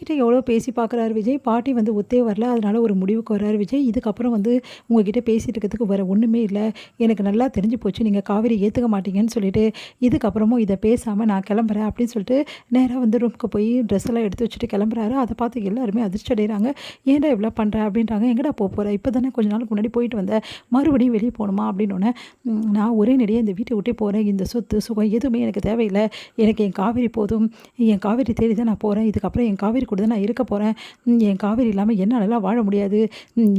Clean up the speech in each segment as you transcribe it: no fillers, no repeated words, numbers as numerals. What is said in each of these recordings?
கிட்ட எவ்வளோ பேசி பார்க்குறாரு விஜய். பாட்டி வந்து ஒத்தே வரல. அதனால ஒரு முடிவுக்கு வர்றாரு விஜய். இதுக்கப்புறம் வந்து உங்ககிட்ட பேசிட்டு இருக்கிறதுக்கு வேற ஒண்ணுமே இல்ல. எனக்கு நல்லா தெரிஞ்சு போச்சு. நீங்க காவேரி ஏத்துக்க மாட்டீங்கன்னு சொல்லிட்டு, இதுக்கப்புறமும் இத பேசாம நான் கிளம்புறேன் அப்படின்னு சொல்லிட்டு, நேரா வந்து ரூமுக்கு போய் ட்ரெஸ் எல்லாம் எடுத்து வச்சுட்டு கிளம்புறாரு. அத பார்த்து எல்லாருமே அதிர்ச்சி அடையறாங்க. "ஏன்டா இவ்ளோ பண்ற?" அப்படின்றாங்க. "எங்கடா போற? இப்ப தானே கொஞ்ச நாளுக்கு முன்னாடி போயிட்டு வந்த. மறுபடியும் வெளிய போணுமா?" அப்படின்னோனே, நான் ஒரே நடியா இந்த வீட்ட விட்டே போறேன். இந்த சொத்து, சுகம் எதுவுமே எனக்கு தேவையில்ல. எனக்கு என் காவேரி போதும். என் காவேரி தேடி தான் நான் போறேன். இதுக்கப்புறம் என் காவேரி கூட தான் நான் இருக்க போறேன். என் காவேரி இல்லாம என்னாலலாம் வாழ முடியாது.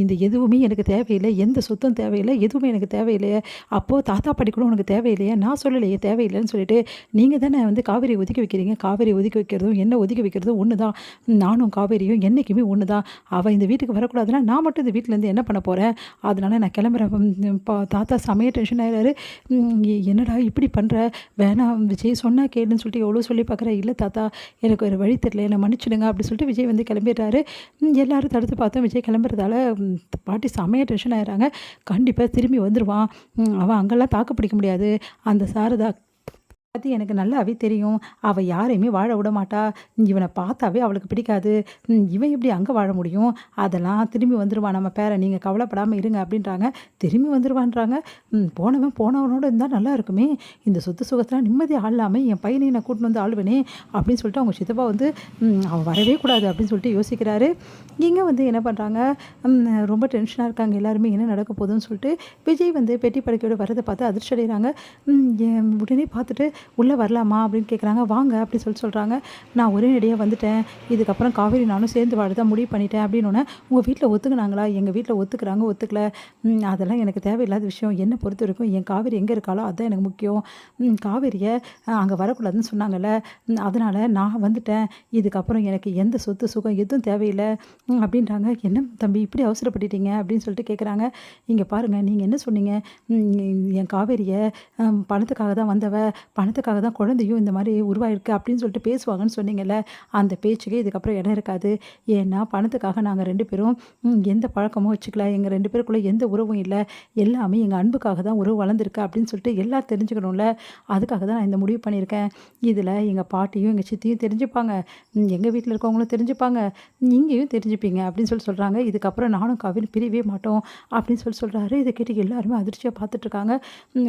இந்த எதுவுமே எனக்கு தேவையில்ல. எந்த சொத்தும் தேவையில்ல. எதுவுமே எனக்கு தேவையில்லையே. அப்போ தாத்தா, பாட்டி கூட உனக்கு தேவையில்லையா? நான் சொல்லலையே தேவையில்லைன்னு சொல்லிட்டு, நீங்க தானே வந்து காவேரிய ஒதுக்கி வைக்கிறீங்க. காவேரி ஒதுக்கி வைக்கிறதும், என்ன ஒதுக்கி வைக்கிறதும் ஒண்ணு தான். நானும் காவேரியும் என்னைக்குமே ஒண்ணு தான். அவ இந்த வீட்டுக்கு வரக்கூடாதுன்னா, நான் மட்டும் இந்த வீட்லேருந்து என்ன பண்ண போறேன்? அதனால நான் கிளம்புறேன். தாத்தா செமையா டென்ஷன் ஆயிறாரு. என்னடா இப்படி பண்ற? வேணாம் விஜய் சொன்னா கேளுன்னு சொல்லிட்டு எவ்வளோ சொல்லி பார்க்குறேன். இல்ல தாத்தா, எனக்கு வேற வழி தெரியல. என்ன மன்னிச்சுடுங்க அப்படி சொல்லிட்டு விஜய் வந்து கிளம்பிடுறாரு. எல்லாரும் தடுத்து பார்த்தோம். விஜய் கிளம்புறதால பாட்டி செமையா டென்ஷன் ஆயிடுறாங்க. கண்டிப்பா திரும்பி வந்துருவான். அவன் அங்கெல்லாம் தாக்கு பிடிக்க முடியாது. அந்த சாரதா பத்தி எனக்கு நல்லாவே தெரியும். அவ யாரையுமே வாழ விடமாட்டா. இவன பார்த்தாவே அவளுக்கு பிடிக்காது. இவன் எப்படி அங்க வாழ முடியும்? அதெல்லாம் திரும்பி வந்துருவான் நம்ம பேரன். நீங்க கவலைப்படாம இருங்க அப்படின்றாங்க. திரும்பி வந்துருவான்றாங்க. போனவன் போனவனோட இருந்தா நல்லா இருக்குமே. இந்த சொத்து சுகத்தலாம் நிம்மதியா ஆளலாமே. என் பையனையும் நான் கூட்டின்னு வந்து ஆளுவேனே அப்படின்னு சொல்லிட்டு அவங்க சித்தப்பா வந்து அவன் வரவே கூடாது அப்படின்னு சொல்லிட்டு யோசிக்கிறாரு. இங்க வந்து என்ன பண்றாங்க, ரொம்ப டென்ஷனா இருக்காங்க எல்லாருமே. என்ன நடக்க போகுதுன்னு சொல்லிட்டு விஜய் வந்து பெட்டி படுக்கையோட வரத பார்த்து அதிர்ச்சி அடைகிறாங்க. உடனே பார்த்துட்டு உள்ளே வரலாமா அப்படின்னு கேட்குறாங்க. வாங்க அப்படி சொல்கிறாங்க. நான் ஒரே நடியாக வந்துட்டேன். இதுக்கப்புறம் காவேரி நானும் சேர்ந்து வாழ தான் முடிவு பண்ணிட்டேன் அப்படின்னோடனே, உங்கள் வீட்டில் ஒத்துக்குனாங்களா? எங்கள் வீட்டில் ஒத்துக்கிறாங்க ஒத்துக்கல. அதெல்லாம் எனக்கு தேவையில்லாத விஷயம். என்னை பொறுத்த வரைக்கும் என் காவேரி எங்கே இருக்காளோ அதுதான் எனக்கு முக்கியம். காவேரியை அங்கே வரக்கூடாதுன்னு சொன்னாங்கல்ல, அதனால் நான் வந்துட்டேன். இதுக்கப்புறம் எனக்கு எந்த சொத்து சுகம் எதுவும் தேவையில்லை அப்படின்றாங்க. என்ன தம்பி இப்படி அவசரப்பட்டுட்டீங்க அப்படின்னு சொல்லிட்டு கேட்குறாங்க. இங்கே பாருங்கள், நீங்கள் என்ன சொன்னீங்க? என் காவேரியை பணத்துக்காக தான் வந்தவ, பணத்துக்காக தான் குழந்தையும் இந்த மாதிரி உருவாயிருக்கு அப்படின்னு சொல்லிட்டு பேசுவாங்கன்னு சொன்னீங்கல்ல, அந்த பேச்சுக்கே இதுக்கப்புறம் இடம் இருக்காது. ஏன்னா பணத்துக்காக நாங்கள் 2 பேரும் எந்த பழக்கமும் வச்சுக்கல. எங்கள் 2 பேருக்குள்ளே எந்த உறவும் இல்லை. எல்லாமே எங்கள் அன்புக்காக தான் உறவு வளர்ந்துருக்கு அப்படின்னு சொல்லிட்டு எல்லோரும் தெரிஞ்சுக்கணும்ல. அதுக்காக தான் நான் இந்த முடிவு பண்ணியிருக்கேன். இதில் எங்கள் பாட்டியும் எங்கள் சித்தியும் தெரிஞ்சுப்பாங்க. எங்கள் வீட்டில் இருக்கவங்களும் தெரிஞ்சுப்பாங்க. நீங்களும் தெரிஞ்சுப்பீங்க அப்படின்னு சொல்கிறாங்க. இதுக்கப்புறம் நானும் காவேரி பிரியவே மாட்டோம் அப்படின்னு சொல்கிறாரு. இதை கேட்டு எல்லாருமே அதிர்ச்சியாக பார்த்துட்ருக்காங்க.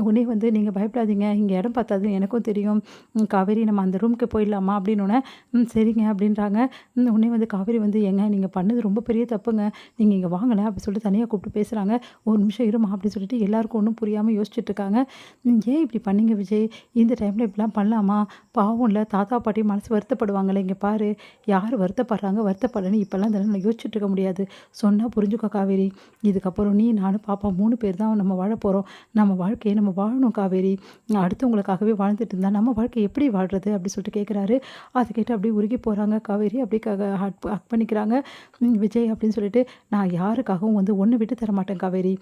உடனே வந்து நீங்கள் பயப்படாதீங்க, இங்கே இடம் பார்த்தாது எனக்கும் தெரியும். காவேரி நம்ம அந்த ரூமுக்கு போயிடலாமா அப்படின்னோடனே, சரிங்க அப்படின்றாங்க. உடனே வந்து காவேரி வந்து, ஏங்க நீங்கள் பண்ணது ரொம்ப பெரிய தப்புங்க. நீங்கள் இங்கே வாங்கலை அப்படி சொல்லிட்டு தனியாக கூப்பிட்டு பேசுகிறாங்க. ஒரு நிமிஷம் இருமா அப்படின்னு சொல்லிட்டு எல்லாருக்கும் ஒன்றும் புரியாமல் யோசிச்சுட்டு இருக்காங்க. ஏன் இப்படி பண்ணீங்க விஜய்? இந்த டைமில் இப்படிலாம் பண்ணலாமா? பாவம் இல்லை, தாத்தா பாட்டி மனசு வருத்தப்படுவாங்களே. இங்கே பாரு, யார் வருத்தப்படுறாங்க வருத்தப்படலன்னு இப்போல்லாம் இதெல்லாம் யோசிச்சுட்டு இருக்க முடியாது. சொன்னால் புரிஞ்சுக்கோ காவேரி. இதுக்கப்புறம் நீ நானும் பாப்பா 3 பேர் தான் நம்ம வாழ போகிறோம். நம்ம வாழ்க்கையை நம்ம வாழணும் காவேரி. அடுத்தவங்களுக்காகவே வாழ்ந்துட்டு இருந்தா நம்ம வாழ்க்கை எப்படி வாழ்றது அப்படி சொல்லிட்டு கேட்குறாரு. அதை கேட்டு அப்படியே உருகி போகிறாங்க காவேரி. அப்படியே ஹக் பண்ணிக்கிறாங்க. விஜய் அப்படின்னு சொல்லிட்டு, நான் யாருக்காகவும் வந்து ஒன்று விட்டு தர மாட்டேன் காவேரி.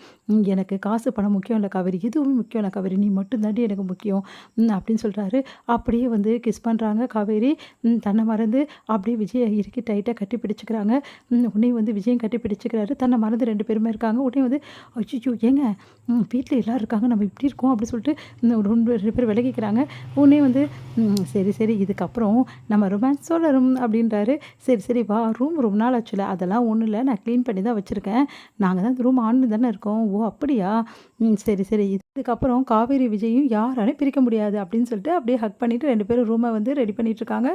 எனக்கு காசு பணம் முக்கியம் இல்லை காவேரி, எதுவுமே முக்கியம் இல்லை காவேரி, நீ மட்டும் தாண்டி எனக்கு முக்கியம் அப்படின்னு சொல்கிறாரு. அப்படியே வந்து கிஸ் பண்ணுறாங்க காவேரி. தன்னை மறந்து அப்படியே விஜயை இறுக்கி டைட்டாக கட்டி பிடிச்சிக்கிறாங்க. உடனே வந்து விஜயம் கட்டி பிடிச்சிக்கிறாரு. தன்னை மறந்து 2 பேருமே இருக்காங்க. உடனே வந்து அச்சோ ஏங்க வீட்டில் எல்லோரும் இருக்காங்க, நம்ம இப்படி இருக்கோம் அப்படி சொல்லிட்டு 2 பேர் விலகிக்கிறாங்க. உடனே வந்து சரி சரி இதுக்கப்புறம் நம்ம ரொமான்ஸ் தொடரும் அப்படின்றாரு. சரி சரி வா, ரூம் ரொம்ப நாள் ஆச்சுல. அதெல்லாம் ஒன்றும் இல்லை, நான் க்ளீன் பண்ணி தான் வச்சுருக்கேன். நாங்கள் தான் ரூம் ஆன் தானே இருக்கோம். ஓ அப்படியா? சரி சரி இதுக்கப்புறம் காவேரி விஜயும் யாராலையும் பிரிக்க முடியாது அப்படின்னு சொல்லிட்டு அப்படியே ஹக் பண்ணிவிட்டு 2 பேரும் ரூமை வந்து ரெடி பண்ணிகிட்ருக்காங்க.